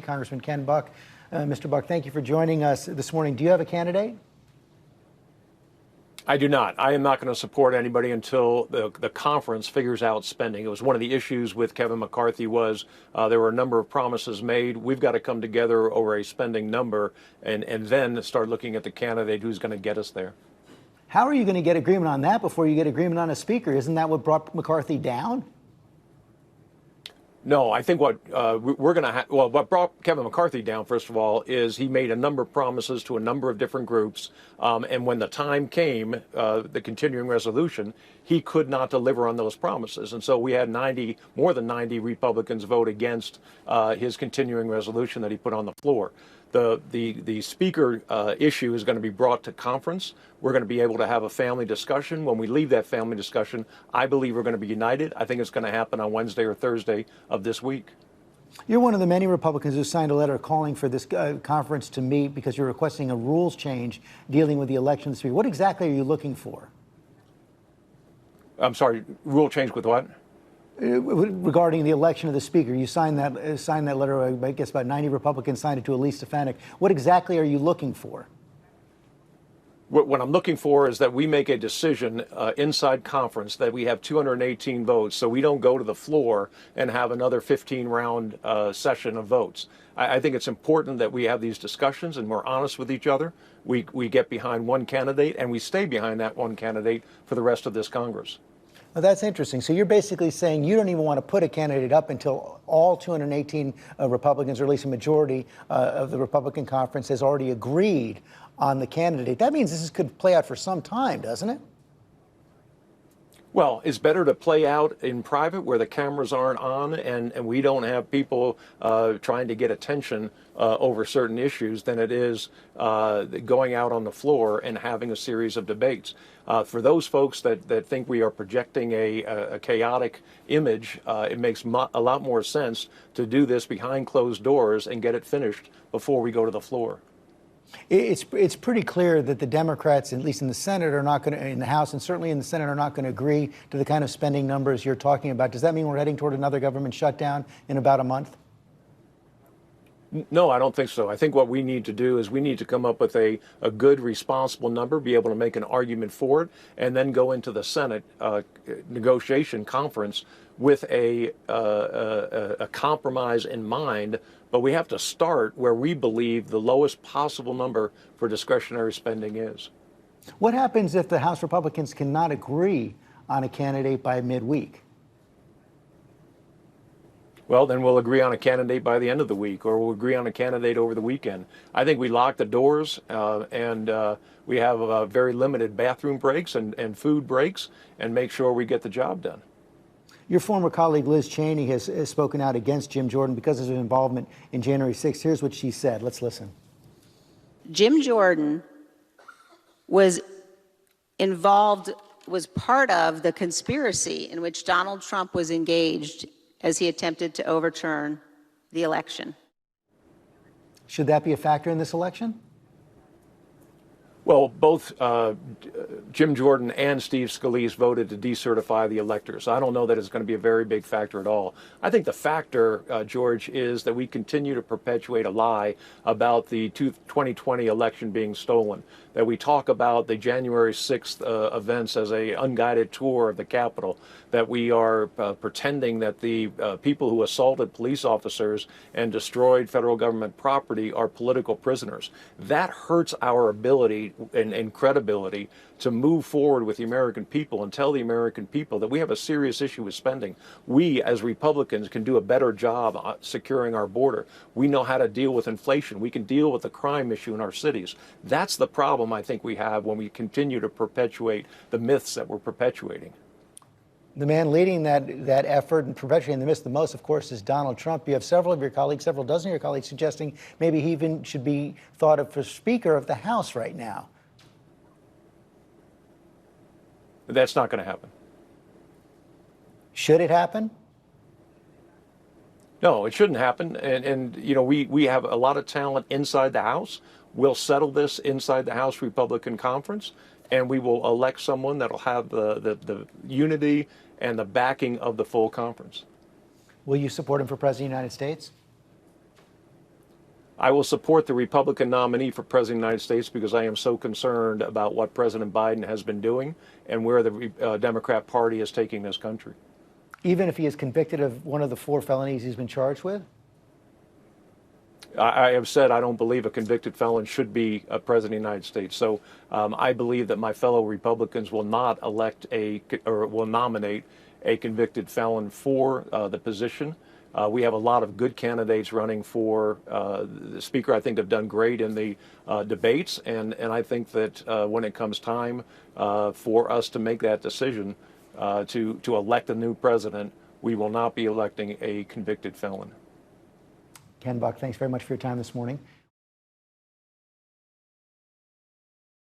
Congressman Ken Buck. Mr. Buck, thank you for joining us this morning. Do you have a candidate? I do not. I am not going to support anybody until the conference figures out spending. It was one of the issues with Kevin McCarthy was there were a number of promises made. We've got to come together over a spending number and then start looking at the candidate who's going to get us there. How are you going to get agreement on that before you get agreement on a speaker? Isn't that what brought McCarthy down? No, I think what we're going to what brought Kevin McCarthy down, first of all, is he made a number of promises to a number of different groups. And when the time came, the continuing resolution, he could not deliver on those promises. And so we had more than 90 Republicans vote against his continuing resolution that he put on the floor. The speaker issue is going to be brought to conference. We're going to be able to have a family discussion. When we leave that family discussion, I believe we're going to be united. I think it's going to happen on Wednesday or Thursday of this week. You're one of the many Republicans who signed a letter calling for this conference to meet because you're requesting a rules change dealing with the election this week. What exactly are you looking for? I'm sorry, rule change with what? Regarding the election of the speaker, you signed that letter. I guess about 90 Republicans signed it to Elise Stefanik. What exactly are you looking for? What I'm looking for is that we make a decision inside conference that we have 218 votes, so we don't go to the floor and have another 15-round session of votes. I think it's important that we have these discussions and we're honest with each other. We get behind one candidate and we stay behind that one candidate for the rest of this Congress. Well, that's interesting. So you're basically saying you don't even want to put a candidate up until all 218 Republicans, or at least a majority of the Republican conference, has already agreed on the candidate. That means this could play out for some time, doesn't it? Well, it's better to play out in private where the cameras aren't on and we don't have people trying to get attention over certain issues than it is going out on the floor and having a series of debates. For those folks that think we are projecting a chaotic image, it makes a lot more sense to do this behind closed doors and get it finished before we go to the floor. It's pretty clear that the Democrats, at least in the Senate, are not going to, in the House and certainly in the Senate, are not going to agree to the kind of spending numbers you're talking about. Does that mean we're heading toward another government shutdown in about a month? No, I don't think so. I think what we need to do is we need to come up with a good, responsible number, be able to make an argument for it, and then go into the Senate negotiation conference with a compromise in mind. But we have to start where we believe the lowest possible number for discretionary spending is. What happens if the House Republicans cannot agree on a candidate by midweek? Well, then we'll agree on a candidate by the end of the week, or we'll agree on a candidate over the weekend. I think we lock the doors and we have very limited bathroom breaks and food breaks and make sure we get the job done. Your former colleague Liz Cheney has spoken out against Jim Jordan because of his involvement in January 6th. Here's what she said. Let's listen. Jim Jordan was involved, was part of the conspiracy in which Donald Trump was engaged as he attempted to overturn the election. Should that be a factor in this election? Well, both Jim Jordan and Steve Scalise voted to decertify the electors. I don't know that it's going to be a very big factor at all. I think the factor, George, is that we continue to perpetuate a lie about the 2020 election being stolen, that we talk about the January 6th events as an unguided tour of the Capitol, that we are pretending that the people who assaulted police officers and destroyed federal government property are political prisoners. That hurts our ability and credibility to move forward with the American people and tell the American people that we have a serious issue with spending. We, as Republicans, can do a better job securing our border. We know how to deal with inflation. We can deal with the crime issue in our cities. That's the problem I think we have when we continue to perpetuate the myths that we're perpetuating. The man leading that effort and perpetuating the myths the most, of course, is Donald Trump. You have several of your colleagues, several dozen of your colleagues, suggesting maybe he even should be thought of for Speaker of the House right now. That's not going to happen. Should it happen? No, it shouldn't happen. And you know, we have a lot of talent inside the House. We'll settle this inside the House Republican Conference, and we will elect someone that will have the unity and the backing of the full conference. Will you support him for President of the United States? I will support the Republican nominee for President of the United States because I am so concerned about what President Biden has been doing and where the Democrat Party is taking this country. Even if he is convicted of one of the 4 felonies he's been charged with? I have said I don't believe a convicted felon should be a president of the United States. So I believe that my fellow Republicans will not will nominate a convicted felon for the position. We have a lot of good candidates running for the Speaker. I think they've done great in the debates, and I think that when it comes time for us to make that decision to elect a new president, we will not be electing a convicted felon. Ken Buck, thanks very much for your time this morning.